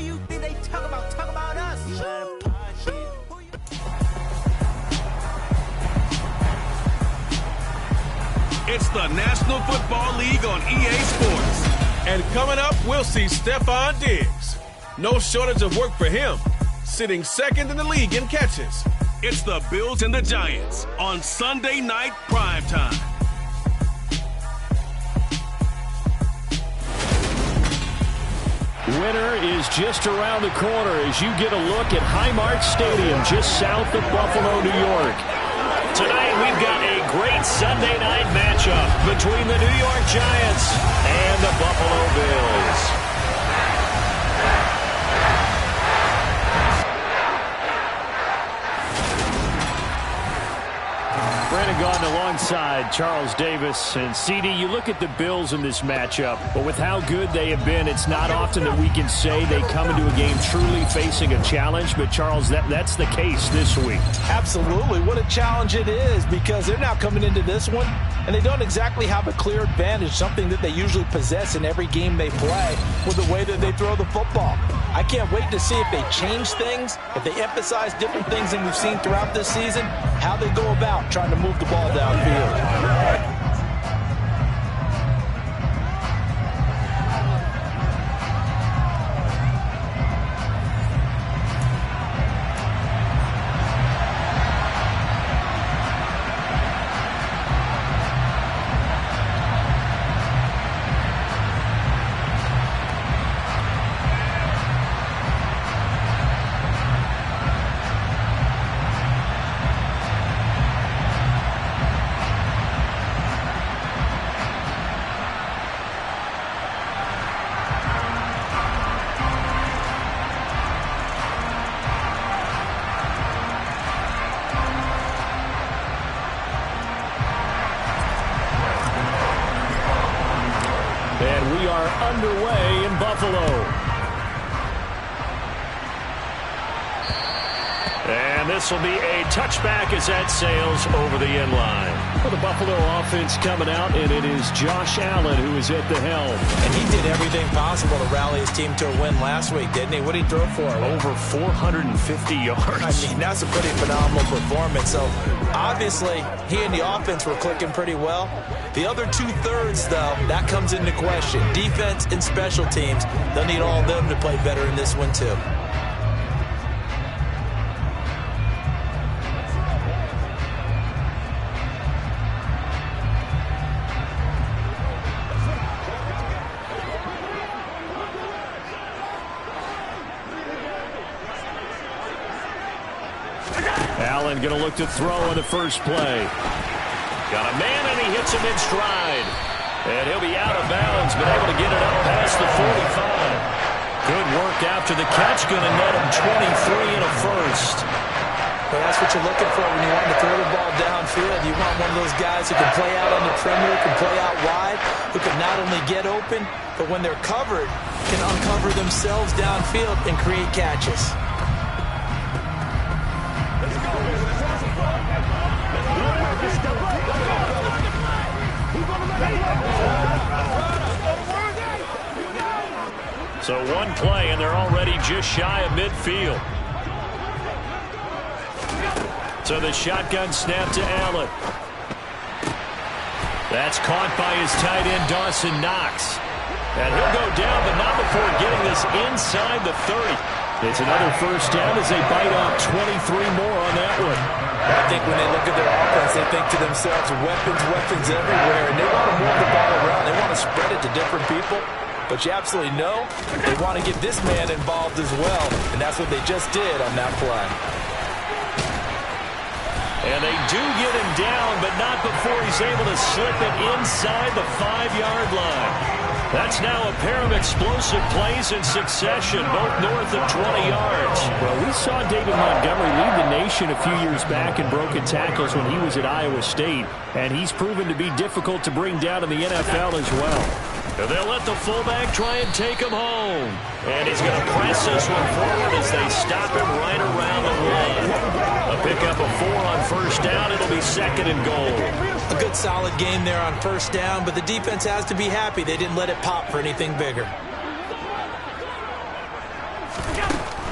you think they talk about? Talk about us. It's the National Football League on EA Sports. And coming up, we'll see Stephon Diggs. No shortage of work for him, sitting second in the league in catches. It's the Bills and the Giants on Sunday Night Primetime. Winter is just around the corner as you get a look at Highmark Stadium just south of Buffalo, New York. Tonight we've got a great Sunday night matchup between the New York Giants and the Buffalo Bills. Brandon Gaudin alongside Charles Davis. And CD, you look at the Bills in this matchup, but with how good they have been, it's not often that we can say they come into a game truly facing a challenge. But Charles, that's the case this week. Absolutely. What a challenge it is, because they're now coming into this one and they don't exactly have a clear advantage, something that they usually possess in every game they play with the way that they throw the football. I can't wait to see if they change things, if they emphasize different things than we've seen throughout this season, how they go about trying to move the ball downfield. Underway in Buffalo. And this will be a touchback as that sails over the end line. For the Buffalo offense coming out, and it is Josh Allen who is at the helm. And he did everything possible to rally his team to a win last week, didn't he? What did he throw for? Over 450 yards. I mean, that's a pretty phenomenal performance. So, obviously, he and the offense were clicking pretty well. The other two-thirds, though, that comes into question. Defense and special teams, they'll need all of them to play better in this one, too. Allen going to look to throw on the first play. Got a man, and he hits him in stride. And he'll be out of bounds, but able to get it up past the 45. Good work after the catch. Going to net him 23 and a first. Well, that's what you're looking for when you want to throw the ball downfield. You want one of those guys who can play out on the perimeter, can play out wide, who can not only get open, but when they're covered, can uncover themselves downfield and create catches. So one play, and they're already just shy of midfield. So the shotgun snap to Allen. That's caught by his tight end, Dawson Knox. And he'll go down, but not before getting this inside the 30. It's another first down as they bite off 23 more on that one. I think when they look at their offense, they think to themselves, weapons everywhere, and they want to move the ball around. They want to spread it to different people. But you absolutely know they want to get this man involved as well, and that's what they just did on that play. And they do get him down, but not before he's able to slip it inside the 5-yard line. That's now a pair of explosive plays in succession, both north of 20 yards. Well, we saw David Montgomery lead the nation a few years back in broken tackles when he was at Iowa State, and he's proven to be difficult to bring down in the NFL as well. And they'll let the fullback try and take him home. And he's going to press this one forward as they stop him right around the one. A pickup of 4 on first down. It'll be second and goal. A good solid game there on first down, but the defense has to be happy they didn't let it pop for anything bigger.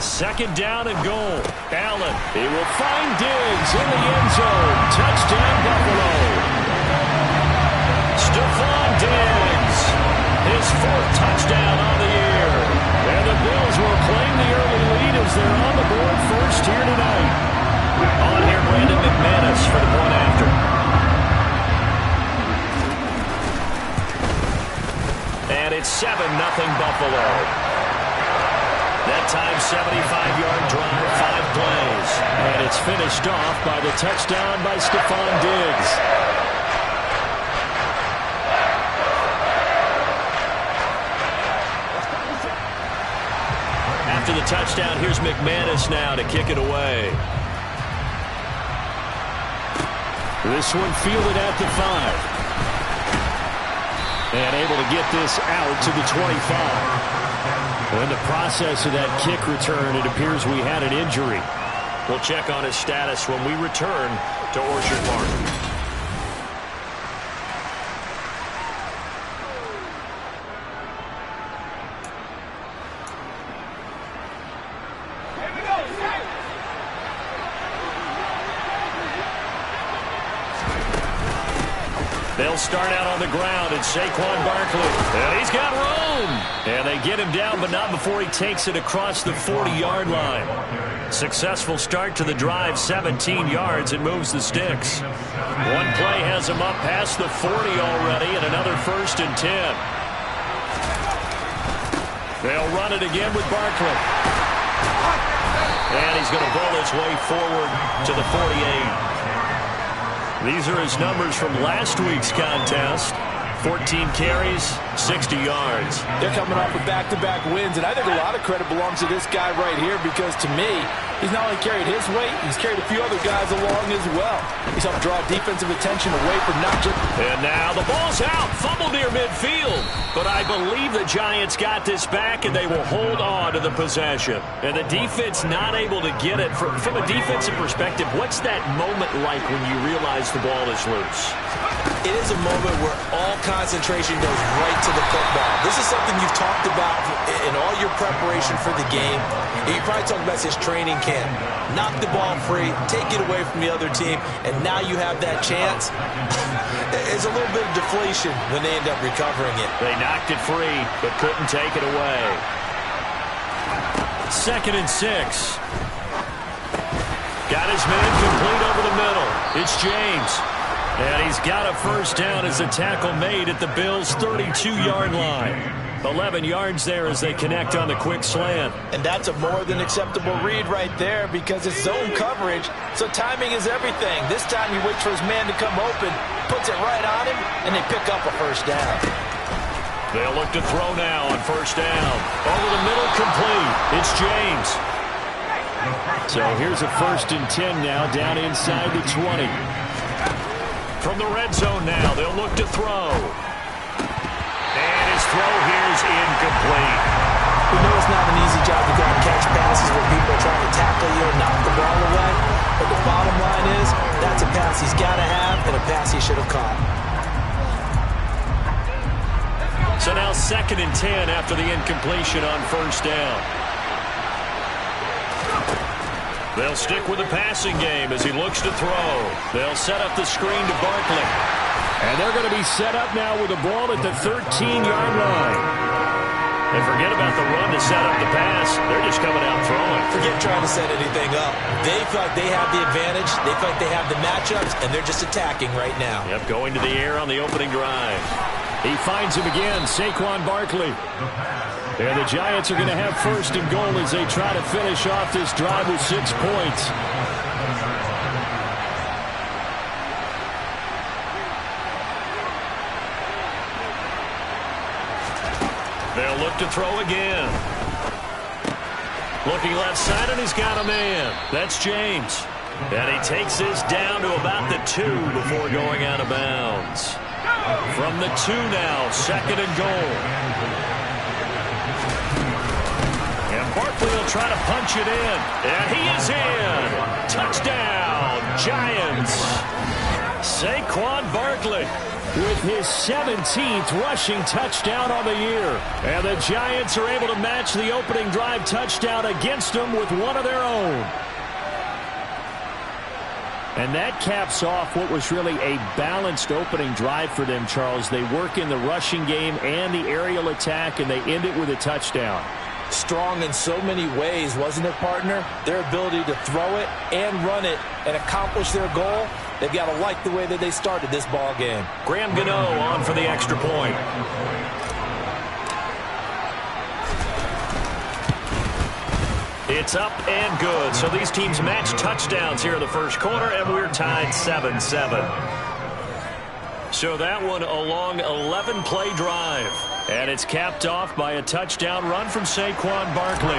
Second down and goal. Allen, he will find Diggs in the end zone. Touchdown, Buffalo. Stephon Diggs, his 4th touchdown on the year. And the Bills will claim the early lead as they're on the board first here tonight. On here, Brandon McManus for the point after. And it's 7-0 Buffalo. That time, 75-yard drive, 5 plays. And it's finished off by the touchdown by Stephon Diggs. After the touchdown, here's McManus now to kick it away. This one fielded at the 5. And able to get this out to the 25. In the process of that kick return, it appears we had an injury. We'll check on his status when we return to Orchard Park. They'll start out on the ground, and Saquon Barkley. And he's got room. And they get him down, but not before he takes it across the 40-yard line. Successful start to the drive, 17 yards, and moves the sticks. One play has him up past the 40 already, and another 1st and 10. They'll run it again with Barkley. And he's going to bowl his way forward to the 48. These are his numbers from last week's contest. 14 carries, 60 yards. They're coming off of back-to-back wins, and I think a lot of credit belongs to this guy right here because, to me, he's not only carried his weight, he's carried a few other guys along as well. He's helped draw defensive attention away from not just... And now the ball's out, fumble near midfield. But I believe the Giants got this back, and they will hold on to the possession. And the defense not able to get it. From a defensive perspective, what's that moment like when you realize the ball is loose? It is a moment where all concentration goes right to the football. This is something you've talked about in all your preparation for the game. You probably talked about his training camp. Knock the ball free, take it away from the other team, and now you have that chance. It's a little bit of deflation when they end up recovering it. They knocked it free, but couldn't take it away. 2nd and 6. Got his man complete over the middle. It's James. And he's got a 1st down as a tackle made at the Bills' 32-yard line. 11 yards there as they connect on the quick slant. And that's a more than acceptable read right there because it's zone coverage, so timing is everything. This time he waits for his man to come open, puts it right on him, and they pick up a 1st down. They'll look to throw now on 1st down. Over the middle, complete. It's James. So here's a 1st and 10 now down inside the 20. From the red zone now, they'll look to throw. And his throw here is incomplete. We know it's not an easy job to go and catch passes where people are trying to tackle you and knock the ball away. But the bottom line is, that's a pass he's got to have and a pass he should have caught. So now 2nd and 10 after the incompletion on 1st down. They'll stick with the passing game as he looks to throw. They'll set up the screen to Barkley. And they're going to be set up now with the ball at the 13-yard line. They forget about the run to set up the pass. They're just coming out throwing. Forget trying to set anything up. They feel like they have the advantage. They feel like they have the matchups, and they're just attacking right now. Yep, going to the air on the opening drive. He finds him again, Saquon Barkley. And the Giants are going to have 1st and goal as they try to finish off this drive with 6 points. They'll look to throw again. Looking left side, and he's got a man. That's James. And he takes this down to about the 2 before going out of bounds. From the 2 now, 2nd and goal. And Barkley will try to punch it in. And he is in. Touchdown, Giants. Saquon Barkley with his 17th rushing touchdown on the year. And the Giants are able to match the opening drive touchdown against them with one of their own. And that caps off what was really a balanced opening drive for them, Charles. They work in the rushing game and the aerial attack, and they end it with a touchdown. Strong in so many ways, wasn't it, partner? Their ability to throw it and run it and accomplish their goal, they've got to like the way that they started this ball game. Graham Gano on for the extra point. It's up and good. So these teams match touchdowns here in the first quarter, and we're tied 7-7. So that one a long 11-play drive. And it's capped off by a touchdown run from Saquon Barkley.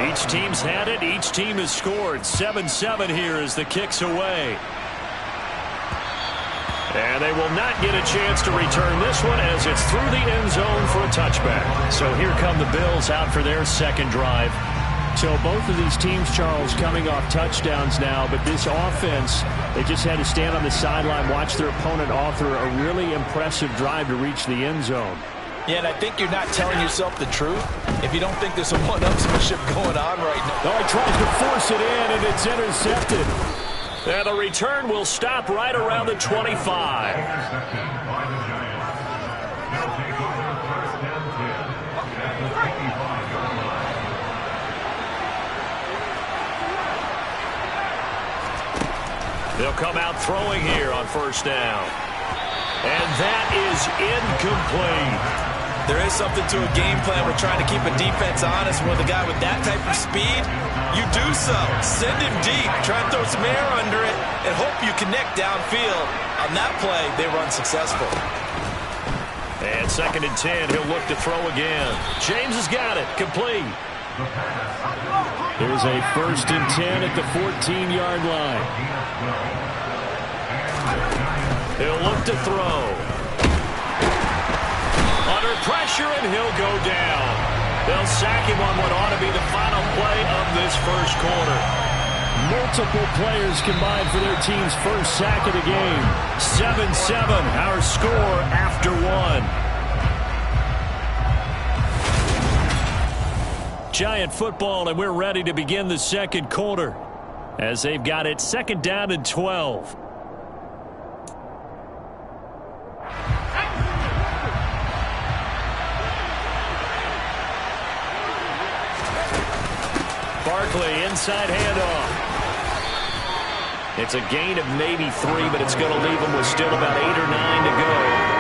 Each team's had it. Each team has scored. 7-7 here as the kick's away. And they will not get a chance to return this one as it's through the end zone for a touchback. So here come the Bills out for their second drive. So both of these teams, Charles, coming off touchdowns now, but this offense, they just had to stand on the sideline, watch their opponent author a really impressive drive to reach the end zone. Yeah, and I think you're not telling yourself the truth if you don't think there's some one-upsmanship going on right now. Oh, he tries to force it in, and it's intercepted. And the return will stop right around the 25. They'll come out throwing here on first down. And that is incomplete. There is something to a game plan. We're trying to keep a defense honest. With a guy with that type of speed, you do so. Send him deep. Try and throw some air under it and hope you connect downfield. On that play, they run successful. And 2nd and 10, he'll look to throw again. James has got it. Complete. Here's a 1st and 10 at the 14-yard line. He'll look to throw. Under pressure, and he'll go down. They'll sack him on what ought to be the final play of this first quarter. Multiple players combined for their team's first sack of the game. 7-7, our score after one. Giant football, and we're ready to begin the second quarter as they've got it 2nd down and 12. Barkley, inside handoff. It's a gain of maybe 3, but it's going to leave them with still about 8 or 9 to go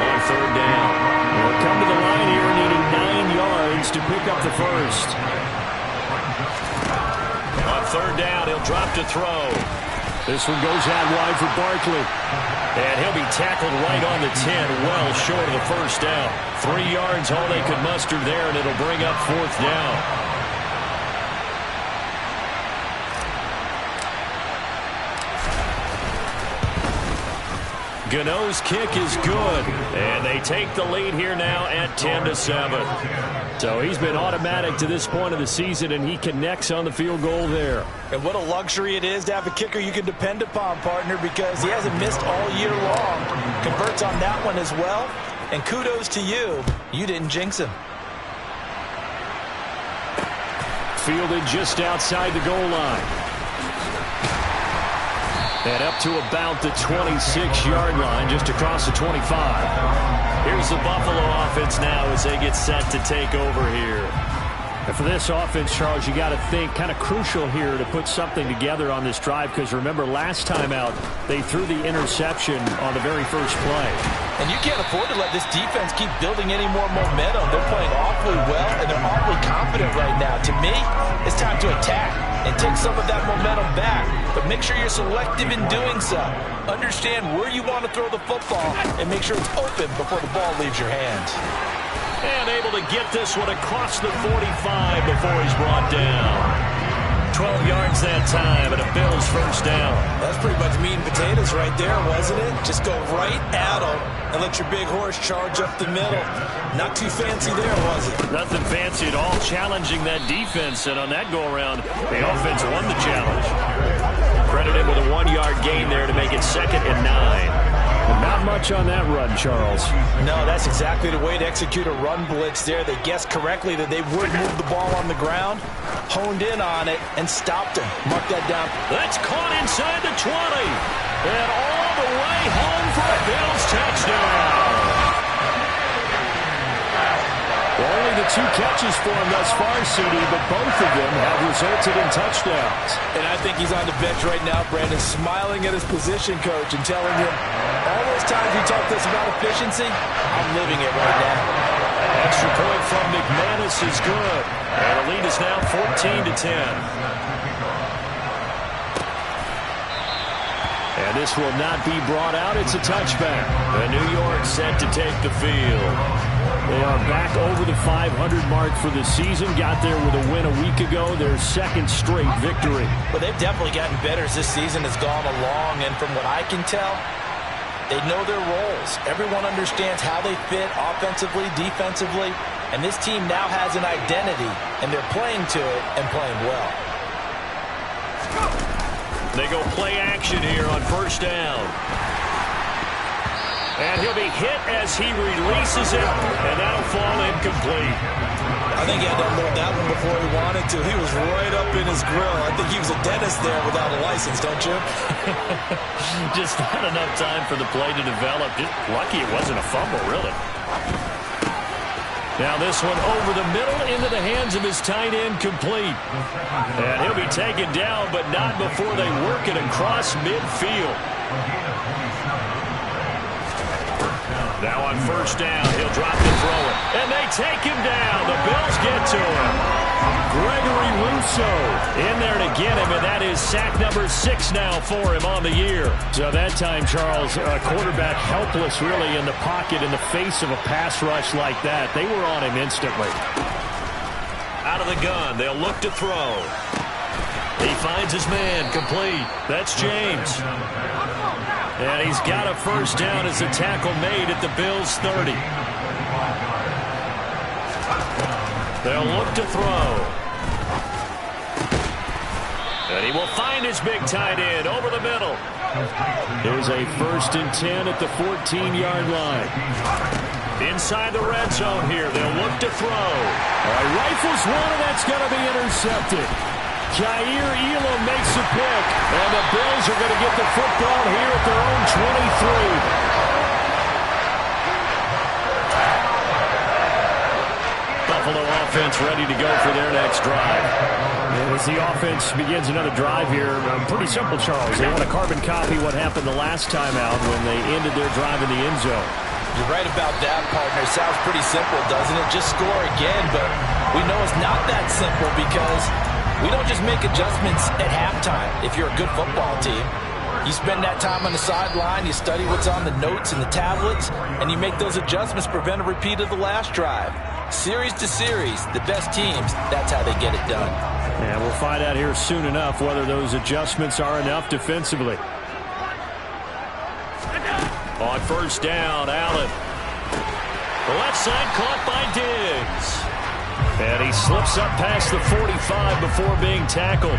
on 3rd down. They'll come to the line here needing 9 yards to pick up the first. On 3rd down, he'll drop to throw. This one goes out wide for Barkley. And he'll be tackled right on the 10, well short of the first down. 3 yards, all they could muster there, and it'll bring up 4th down. Gano's kick is good, and they take the lead here now at 10-7. So he's been automatic to this point of the season, and he connects on the field goal there. And what a luxury it is to have a kicker you can depend upon, partner, because he hasn't missed all year long. Converts on that one as well, and kudos to you. You didn't jinx him. Fielded just outside the goal line. And up to about the 26-yard line, just across the 25. Here's the Buffalo offense now as they get set to take over here. And for this offense, Charles, you got to think kind of crucial here to put something together on this drive, because remember last time out they threw the interception on the very first play. And you can't afford to let this defense keep building any more momentum. They're playing awfully well, and they're awfully confident right now. To me, it's time to attack and take some of that momentum back. But make sure you're selective in doing so. Understand where you want to throw the football and make sure it's open before the ball leaves your hands. And able to get this one across the 45 before he's brought down. 12 yards that time, and a Bills first down. That's pretty much meat and potatoes right there, wasn't it? Just go right at them and let your big horse charge up the middle. Not too fancy there, was it? Nothing fancy at all, challenging that defense, and on that go-around, the offense won the challenge. Credited with a 1-yard gain there to make it 2nd and 9. Not much on that run, Charles. No, that's exactly the way to execute a run blitz there. They guessed correctly that they would move the ball on the ground, honed in on it, and stopped him. Mark that down. That's caught inside the 20. And all the way home for a Bills touchdown. Well, only the 2 catches for him thus far, CD, but both of them have resulted in touchdowns. And I think he's on the bench right now, Brandon, smiling at his position coach and telling him, all those times you talked to us about efficiency, I'm living it right now. Extra point from McManus is good. And the lead is now 14-10. And this will not be brought out. It's a touchback. And New York set to take the field. They are back over the 500 mark for the season. Got there with a win a week ago. Their 2nd straight victory. But they've definitely gotten better as this season has gone along. And from what I can tell, they know their roles. Everyone understands how they fit offensively, defensively. And this team now has an identity. And they're playing to it and playing well. They go play action here on 1st down. And he'll be hit as he releases it, and that'll fall incomplete. I think he had to unload that one before he wanted to. He was right up in his grill. I think he was a dentist there without a license, don't you? Just not enough time for the play to develop. Just lucky it wasn't a fumble, really. Now this one over the middle into the hands of his tight end, complete. And he'll be taken down, but not before they work it across midfield. Now on 1st down, he'll drop to throw it. And they take him down. The Bills get to him. Gregory Rousseau in there to get him, and that is sack number 6 now for him on the year. So that time, Charles, a quarterback helpless really in the pocket in the face of a pass rush like that. They were on him instantly. Out of the gun, they'll look to throw. He finds his man, complete. That's James. And he's got a 1st down as the tackle made at the Bills' 30. They'll look to throw. And he will find his big tight end over the middle. There's a 1st and 10 at the 14-yard line. Inside the red zone here, they'll look to throw. Rifles one, and that's going to be intercepted. Jair Elam makes a pick, and the Bills are going to get the football here at their own 23. Buffalo offense ready to go for their next drive. As the offense begins another drive here, pretty simple, Charles. They want to carbon copy what happened the last time out when they ended their drive in the end zone. You're right about that, partner. Sounds pretty simple, doesn't it? Just score again, but we know it's not that simple because we don't just make adjustments at halftime. If you're a good football team, you spend that time on the sideline, you study what's on the notes and the tablets, and you make those adjustments, prevent a repeat of the last drive. Series to series, the best teams, that's how they get it done. And we'll find out here soon enough whether those adjustments are enough defensively. On 1st down, Allen. The left side caught by Diggs. And he slips up past the 45 before being tackled.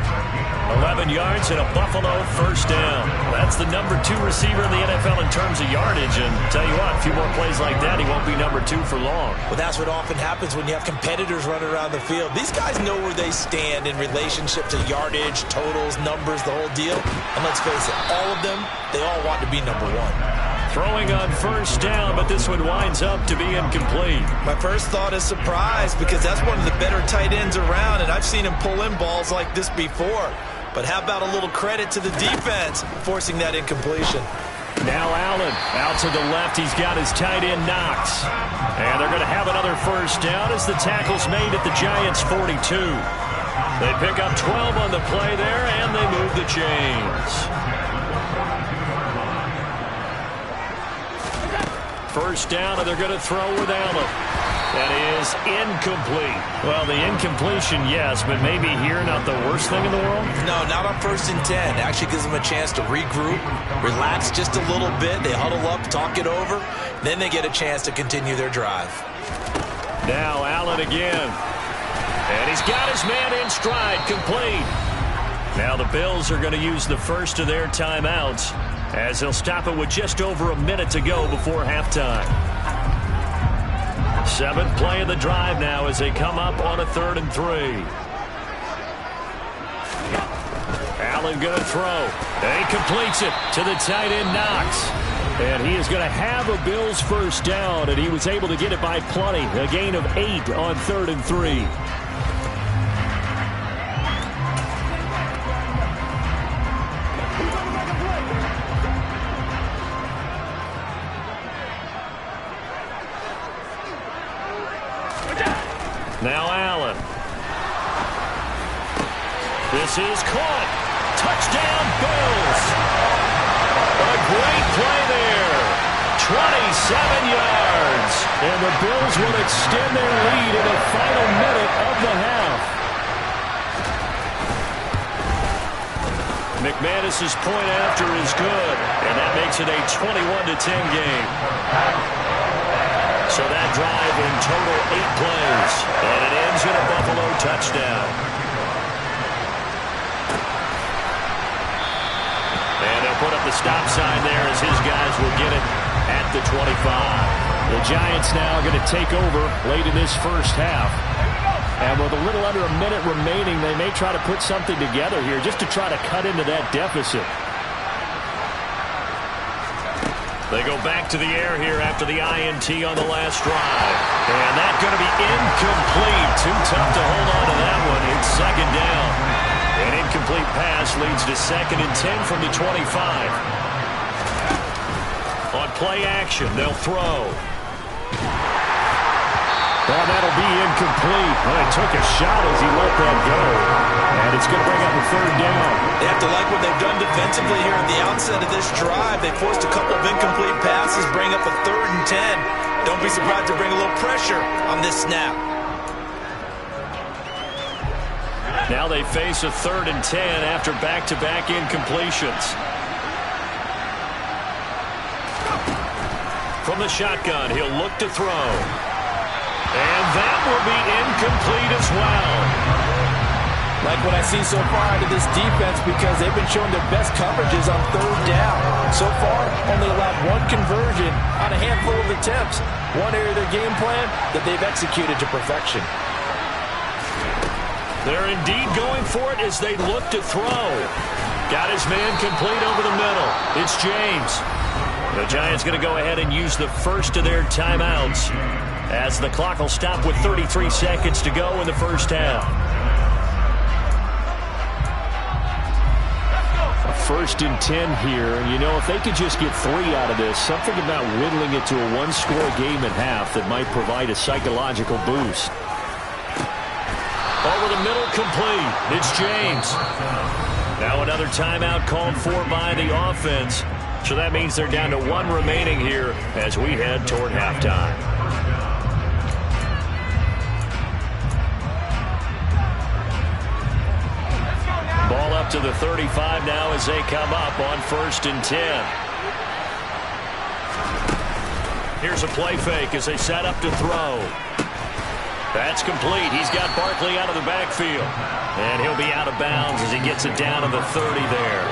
11 yards and a Buffalo 1st down. That's the number 2 receiver in the NFL in terms of yardage. And tell you what, a few more plays like that, he won't be number 2 for long. Well, that's what often happens when you have competitors running around the field. These guys know where they stand in relationship to yardage, totals, numbers, the whole deal. And let's face it, all of them, they all want to be number 1. Throwing on 1st down, but this one winds up to be incomplete. My first thought is surprise because that's one of the better tight ends around, and I've seen him pull in balls like this before. But how about a little credit to the defense forcing that incompletion? Now Allen out to the left. He's got his tight end Knox. And they're going to have another 1st down as the tackle's made at the Giants' 42. They pick up 12 on the play there, and they move the chains. 1st down, and they're going to throw with Allen. That is incomplete. Well, the incompletion, yes, but maybe here not the worst thing in the world? No, not on 1st and 10. Actually gives them a chance to regroup, relax just a little bit. They huddle up, talk it over. Then they get a chance to continue their drive. Now Allen again. And he's got his man in stride, complete. Now the Bills are going to use the first of their timeouts as they'll stop it with just over a minute to go before halftime. 7th play of the drive now as they come up on a 3rd and 3. Allen going to throw. And he completes it to the tight end, Knox. And he is going to have a Bills first down, and he was able to get it by plenty. A gain of 8 on 3rd and 3. Now Allen. This is caught. Touchdown, Bills. A great play there. 27 yards. And the Bills will extend their lead in the final minute of the half. McManus's point after is good. And that makes it a 21-10 game. So that drive in total 8 plays. And it ends in a Buffalo touchdown. And they'll put up the stop sign there as his guys will get it at the 25. The Giants now going to take over late in this first half. And with a little under a minute remaining, they may try to put something together here just to try to cut into that deficit. They go back to the air here after the INT on the last drive. And that's going to be incomplete. Too tough to hold on to that one. It's 2nd down. An incomplete pass leads to 2nd and 10 from the 25. On play action, they'll throw. Well, that'll be incomplete. Well, he took a shot as he let that go. And it's going to bring up a 3rd down. They have to like what they've done defensively here at the outset of this drive. They forced a couple of incomplete passes, bring up a 3rd and 10. Don't be surprised to bring a little pressure on this snap. Now they face a 3rd and 10 after back-to-back incompletions. From the shotgun, he'll look to throw. And that will be incomplete as well. Like what I see so far out of this defense because they've been showing their best coverages on 3rd down. So far, only allowed 1 conversion on a handful of attempts. One area of their game plan that they've executed to perfection. They're indeed going for it as they look to throw. Got his man complete over the middle. It's James. The Giants going to go ahead and use the first of their timeouts as the clock will stop with 33 seconds to go in the first half. 1st and 10 here. And, you know, if they could just get 3 out of this, something about whittling it to a 1-score game at half that might provide a psychological boost. Over the middle, complete. It's James. Now another timeout called for by the offense. So that means they're down to 1 remaining here as we head toward halftime. Ball up to the 35 now as they come up on 1st and 10. Here's a play fake as they set up to throw. That's complete. He's got Barkley out of the backfield. And he'll be out of bounds as he gets it down to the 30 there.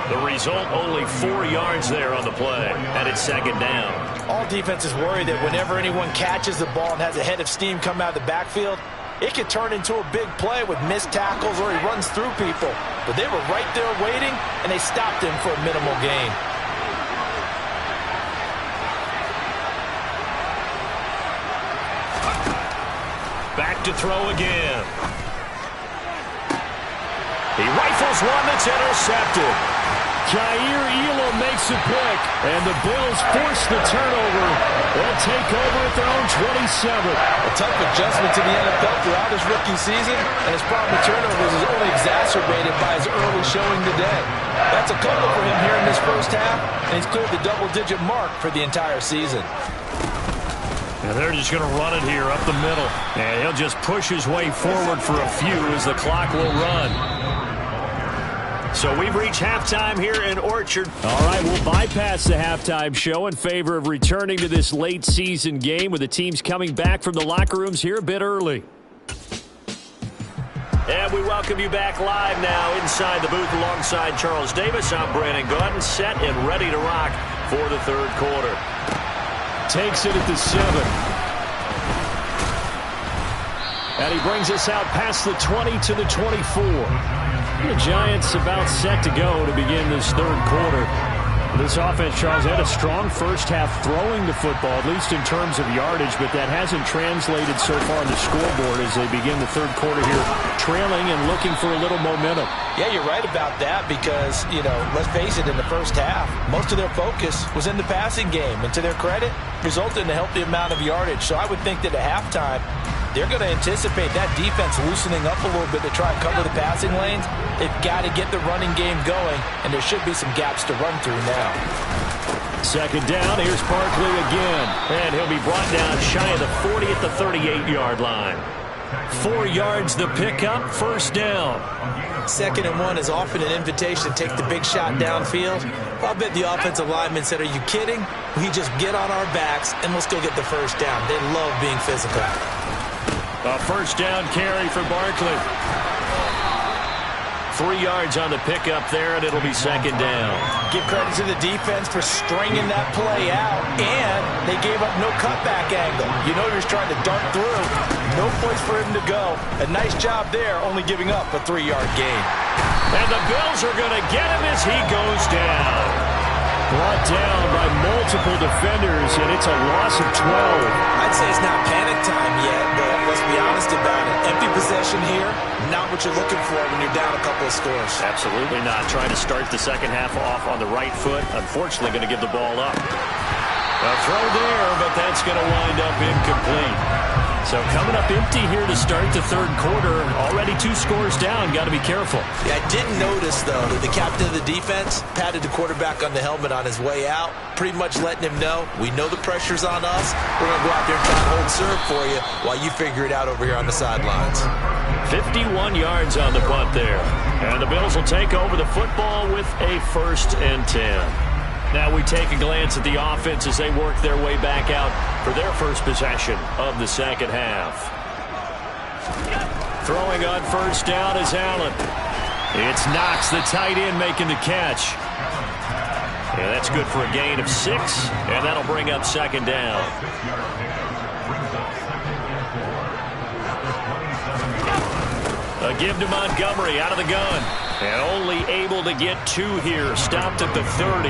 The result, only 4 yards there on the play. And it's 2nd down. All defenses worry that whenever anyone catches the ball and has a head of steam come out of the backfield, it could turn into a big play with missed tackles or he runs through people. But they were right there waiting, and they stopped him for a minimal gain. Back to throw again. He rifles one that's intercepted. Jair Elam makes a pick, and the Bills force the turnover. They'll take over at their own 27. A tough adjustment to the NFL throughout his rookie season, and his problem with turnovers is only exacerbated by his early showing today. That's a couple for him here in this first half, and he's cleared the double-digit mark for the entire season. And they're just going to run it here up the middle. And he'll just push his way forward for a few as the clock will run. So we've reached halftime here in Orchard. All right, we'll bypass the halftime show in favor of returning to this late season game with the teams coming back from the locker rooms here a bit early. And we welcome you back live now inside the booth alongside Charles Davis. I'm Brandon Gaudin, set and ready to rock for the third quarter. Takes it at the 7. And he brings us out past the 20 to the 24. The Giants about set to go to begin this third quarter. This offense, Charles, had a strong first half throwing the football, at least in terms of yardage, but that hasn't translated so far on the scoreboard as they begin the third quarter here, trailing and looking for a little momentum. Yeah, you're right about that because, let's face it, in the first half, most of their focus was in the passing game. And to their credit, resulted in a healthy amount of yardage. So I would think that at halftime, they're going to anticipate that defense loosening up a little bit to try and cover the passing lanes. They've got to get the running game going, and there should be some gaps to run through now. Second down, here's Barkley again. And he'll be brought down shy of the 40 at the 38-yard line. 4 yards the pickup, first down. 2nd and 1 is often an invitation to take the big shot downfield. I'll bet the offensive lineman said, are you kidding? We just get on our backs and let's go get the first down. They love being physical. A first down carry for Barkley. 3 yards on the pickup there, and it'll be second down. Give credit to the defense for stringing that play out, and they gave up no cutback angle. He was trying to dart through. No place for him to go. A nice job there, only giving up a 3-yard gain. And the Bills are going to get him as he goes down. Brought down by multiple defenders, and it's a loss of 12. I'd say it's not panic time yet, but let's be honest about it. Empty possession here, not what you're looking for when you're down a couple of scores. Absolutely not. Trying to start the second half off on the right foot. Unfortunately, going to give the ball up. A throw there, but that's going to wind up incomplete. So coming up empty here to start the third quarter. Already 2 scores down. Got to be careful. Yeah, I didn't notice, though, that the captain of the defense patted the quarterback on the helmet on his way out, pretty much letting him know, we know the pressure's on us. We're going to go out there and try and hold serve for you while you figure it out over here on the sidelines. 51 yards on the punt there. And the Bills will take over the football with a 1st and 10. Now we take a glance at the offense as they work their way back out for their first possession of the second half. Throwing on first down is Allen. It's Knox, the tight end, making the catch. Yeah, that's good for a gain of 6, and that'll bring up second down. A give to Montgomery out of the gun. And only able to get 2 here. Stopped at the 30.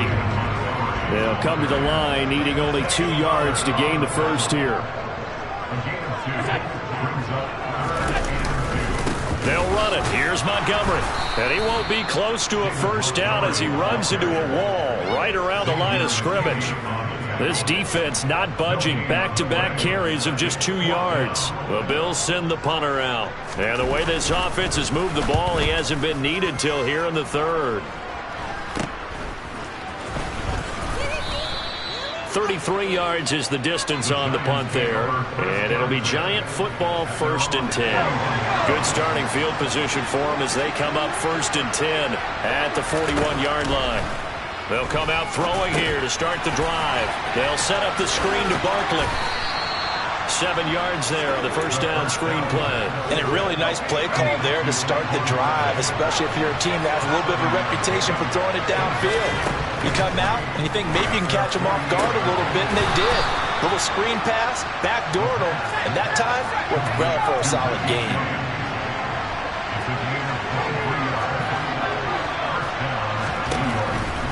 They'll come to the line, needing only 2 yards to gain the first here. They'll run it. Here's Montgomery. And he won't be close to a first down as he runs into a wall right around the line of scrimmage. This defense not budging. Back-to-back carries of just 2 yards. The Bills send the punter out. And the way this offense has moved the ball, he hasn't been needed till here in the third. 33 yards is the distance on the punt there. And it'll be Giant football, 1st and 10. Good starting field position for them as they come up 1st and 10 at the 41-yard line. They'll come out throwing here to start the drive. They'll set up the screen to Barkley. 7 yards there on the first down screen play. And a really nice play call there to start the drive, especially if you're a team that has a little bit of a reputation for throwing it downfield. You come out and you think maybe you can catch them off guard a little bit, and they did. Little screen pass, backdoored them, and that time worked well for a solid gain.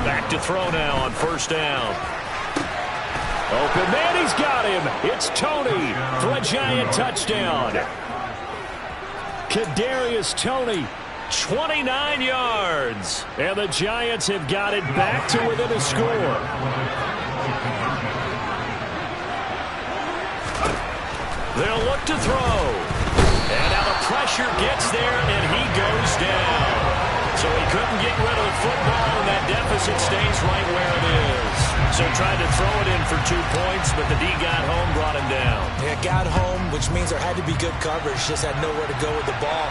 Back to throw now on first down. Open man, he's got him. It's Toney for a Giant touchdown. Kadarius Toney, 29 yards. And the Giants have got it back to within a score. They'll look to throw. And now the pressure gets there, and he goes down. So he couldn't get rid of the football, and that deficit stays right where it is. So tried to throw it in for 2 points, but the D got home, brought him down. Yeah, got home, which means there had to be good coverage. Just had nowhere to go with the ball.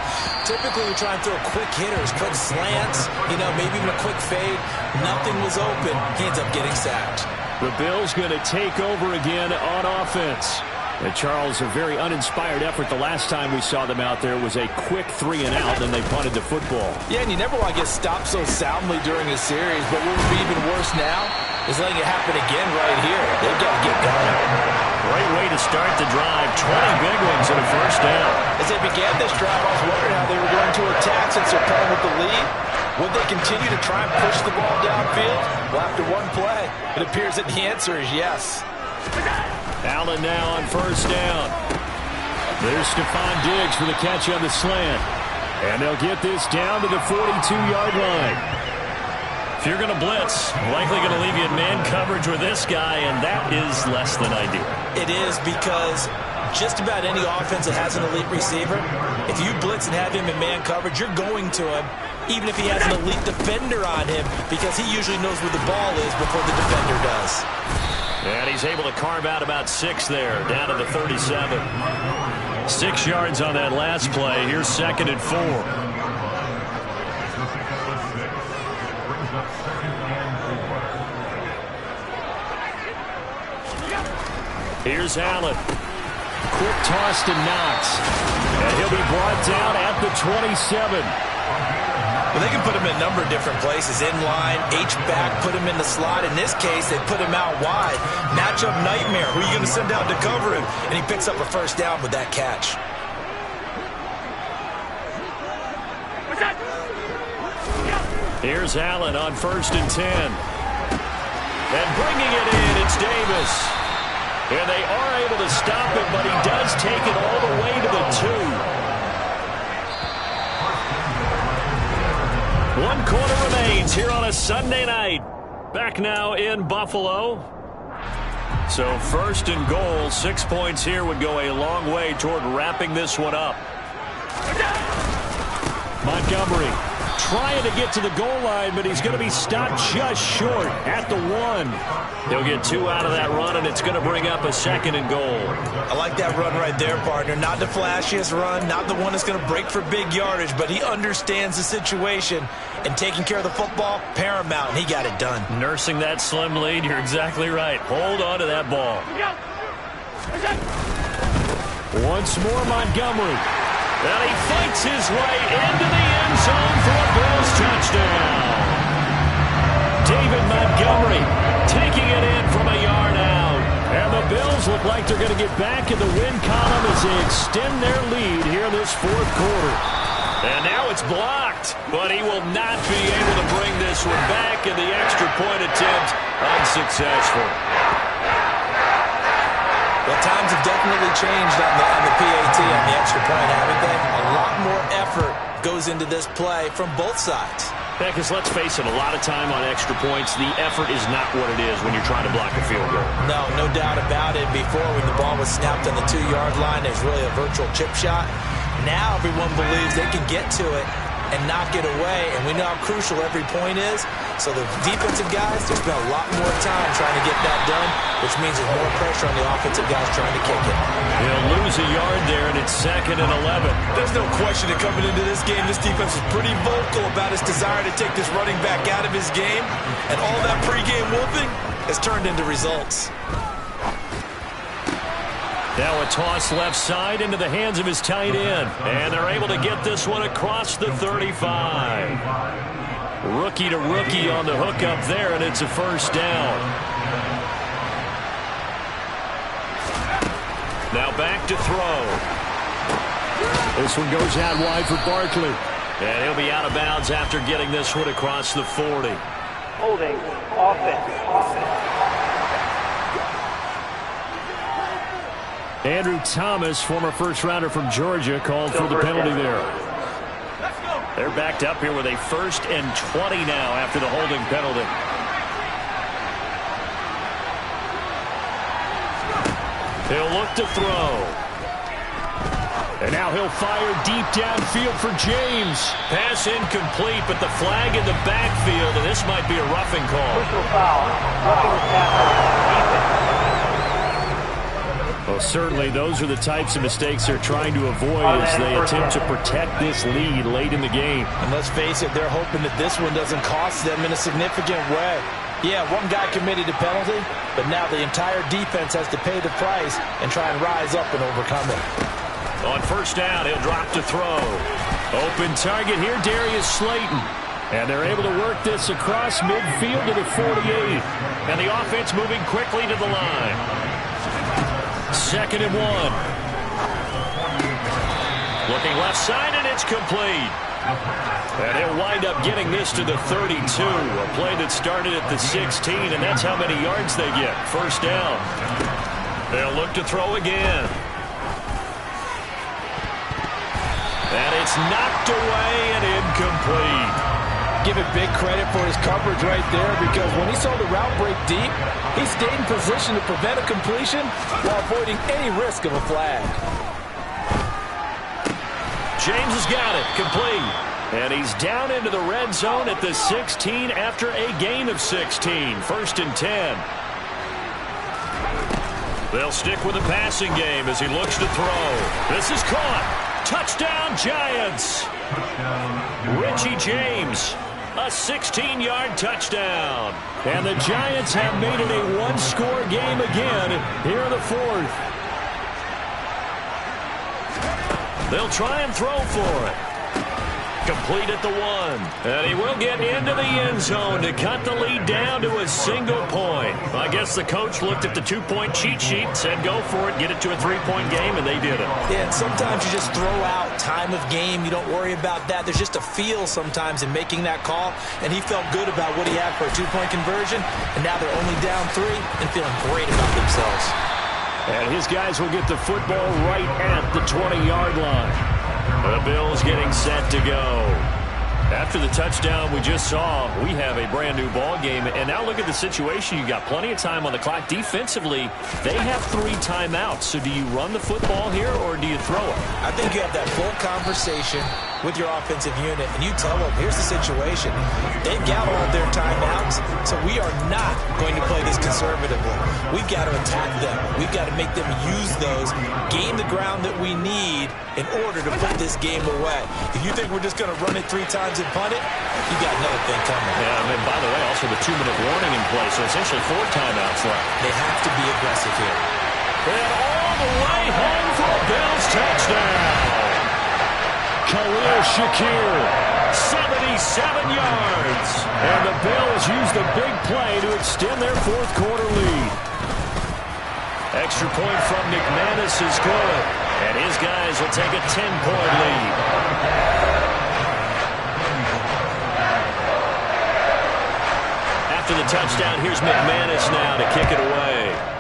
Typically, we try and throw quick hitters, quick slants, maybe even a quick fade. Nothing was open. He ends up getting sacked. The Bills going to take over again on offense. And Charles, a very uninspired effort. The last time we saw them out there was a quick 3 and out, and then they punted the football. Yeah, and you never want to get stopped so soundly during a series, but what would be even worse now is letting it happen again right here. They've got to get going. Great way to start the drive. 20 big ones and a first down. As they began this drive, I was wondering how they were going to attack since they're playing with the lead. Would they continue to try and push the ball downfield? Well, after one play, it appears that the answer is yes. Allen now on first down. There's Stephon Diggs for the catch on the slant. And they'll get this down to the 42-yard line. If you're going to blitz, likely going to leave you in man coverage with this guy, and that is less than ideal. It is, because just about any offense that has an elite receiver, if you blitz and have him in man coverage, you're going to him, even if he has an elite defender on him, because he usually knows where the ball is before the defender does. And he's able to carve out about 6 there, down to the 37. 6 yards on that last play. Here's 2nd and 4. Here's Allen. Quick toss to Knox. And he'll be brought down at the 27. Well, they can put him in a number of different places. In line, H-back, put him in the slot. In this case, they put him out wide. Matchup nightmare. Who are you going to send out to cover him? And he picks up a first down with that catch. Here's Allen on 1st and 10. And bringing it in, it's Davis. And they are able to stop it, but he does take it all the way to the 2. 1 quarter remains here on a Sunday night. Back now in Buffalo. So 1st and goal, 6 points here would go a long way toward wrapping this one up. Montgomery trying to get to the goal line, but he's going to be stopped just short at the 1. He'll get 2 out of that run, and it's going to bring up a 2nd and goal. I like that run right there, partner. Not the flashiest run, not the one that's going to break for big yardage, but he understands the situation, and taking care of the football, paramount, and he got it done. Nursing that slim lead, you're exactly right. Hold on to that ball. Once more, Montgomery. And he fights his way into the end zone for a Bills touchdown. David Montgomery taking it in from a yard out. And the Bills look like they're going to get back in the win column as they extend their lead here in this 4th quarter. And now it's blocked, but he will not be able to bring this one back, and the extra point attempt unsuccessful. Well, times have definitely changed on the PAT, on the extra point, haven't they? A lot more effort goes into this play from both sides. Yeah, because let's face it, a lot of time on extra points, the effort is not what it is when you're trying to block a field goal. No doubt about it. Before, when the ball was snapped on the 2-yard line, there's really a virtual chip shot. Now everyone believes they can get to it and knock it away, and we know how crucial every point is. So the defensive guys, they spend a lot more time trying to get that done, which means there's more pressure on the offensive guys trying to kick it. He'll lose a yard there, and it's 2nd and 11. There's no question that coming into this game, this defense is pretty vocal about its desire to take this running back out of his game, and all that pregame whooping has turned into results. Now a toss left side into the hands of his tight end. And they're able to get this one across the 35. Rookie to rookie on the hook up there, and it's a first down. Now back to throw. This one goes out wide for Barkley. And he'll be out of bounds after getting this one across the 40. Holding, offense. Andrew Thomas, former first-rounder from Georgia, called for the penalty there. They're backed up here with a 1st and 20 now after the holding penalty. He'll look to throw. And now he'll fire deep downfield for James. Pass incomplete, but the flag in the backfield, and this might be a roughing call. Personal foul. Roughing the tackle. Well, certainly those are the types of mistakes they're trying to avoid as they attempt to protect this lead late in the game. And let's face it, they're hoping that this one doesn't cost them in a significant way. Yeah, one guy committed a penalty, but now the entire defense has to pay the price and try and rise up and overcome it. On first down, he'll drop to throw. Open target here, Darius Slayton. And they're able to work this across midfield to the 48. And the offense moving quickly to the line. 2nd and 1. Looking left side, and it's complete. And he'll wind up getting this to the 32. A play that started at the 16, and that's how many yards they get. First down. They'll look to throw again. And it's knocked away and incomplete. Give it big credit for his coverage right there, because when he saw the route break deep, he stayed in position to prevent a completion while avoiding any risk of a flag. James has got it, complete. And he's down into the red zone at the 16 after a gain of 16. 1st and 10. They'll stick with the passing game as he looks to throw. This is caught. Touchdown, Giants. Richie James, a 16-yard touchdown. And the Giants have made it a one-score game again here in the 4th. They'll try and throw for it. Complete at the 1. And he will get into the end zone to cut the lead down to a single point. I guess the coach looked at the 2-point cheat sheet, said go for it, get it to a 3-point game, and they did it. Yeah, and sometimes you just throw out time of game. You don't worry about that. There's just a feel sometimes in making that call, and he felt good about what he had for a 2-point conversion, and now they're only down 3 and feeling great about themselves. And his guys will get the football right at the 20-yard line. The Bills getting set to go. After the touchdown we just saw, we have a brand new ball game. And now look at the situation. You got plenty of time on the clock. Defensively, they have 3 timeouts. So do you run the football here or do you throw it? I think you have that full conversation with your offensive unit, and you tell them, here's the situation. They've got all their timeouts, so we are not going to play this conservatively. We've got to attack them. We've got to make them use those, gain the ground that we need in order to put this game away. If you think we're just going to run it 3 times and punt it, you got another thing coming. Yeah, and by the way, also the 2-minute warning in play, so essentially 4 timeouts left. They have to be aggressive here. And all the way home for a Bills touchdown. Khalil Shakir, 77 yards. And the Bills use the big play to extend their 4th quarter lead. Extra point from McManus is good. And his guys will take a 10-point lead. After the touchdown, here's McManus now to kick it away.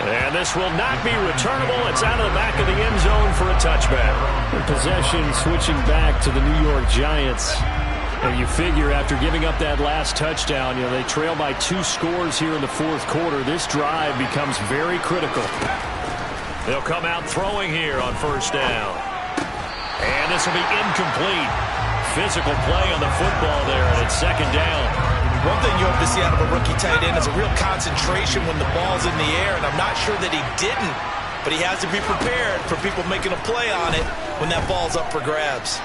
And this will not be returnable. It's out of the back of the end zone for a touchback. Possession switching back to the New York Giants. And you figure after giving up that last touchdown, you know, they trail by 2 scores here in the 4th quarter. This drive becomes very critical. They'll come out throwing here on first down. And this will be incomplete. Physical play on the football there, and it's 2nd down. One thing you hope to see out of a rookie tight end is a real concentration when the ball's in the air, and I'm not sure that he didn't, but he has to be prepared for people making a play on it when that ball's up for grabs.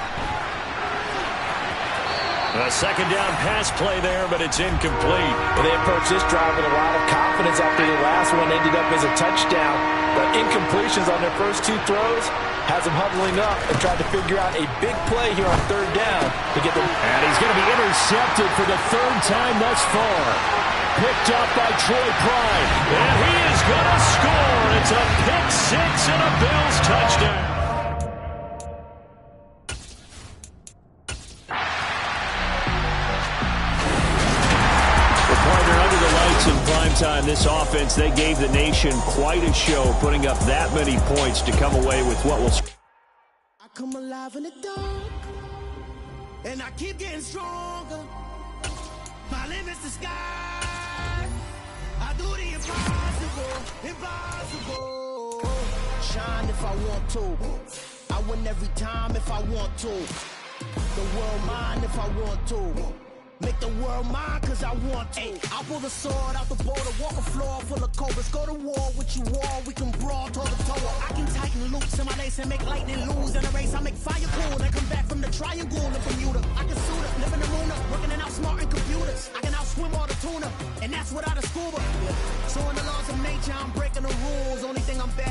A 2nd down pass play there, but it's incomplete. Well, they approached this drive with a lot of confidence after the last one ended up as a touchdown, but incompletions on their first 2 throws has them huddling up and trying to figure out a big play here on 3rd down to get them. And he's going to be intercepted for the 3rd time thus far. Picked up by Troy Prime. And he is going to score. It's a pick 6 and a Bills touchdown. Under the lights in primetime, this offense, they gave the nation quite a show, putting up that many points to come away with what will... I come alive in the dark, and I keep getting stronger. My limit's the sky. I do the impossible, impossible. Shine if I want to. I win every time if I want to. The world mine if I want to. Make the world mine cause I want to. I pull the sword out the border, walk a floor full of cobras. Go to war with you all, we can brawl toe to toe. I can tighten loops in my lace and make lightning lose and erase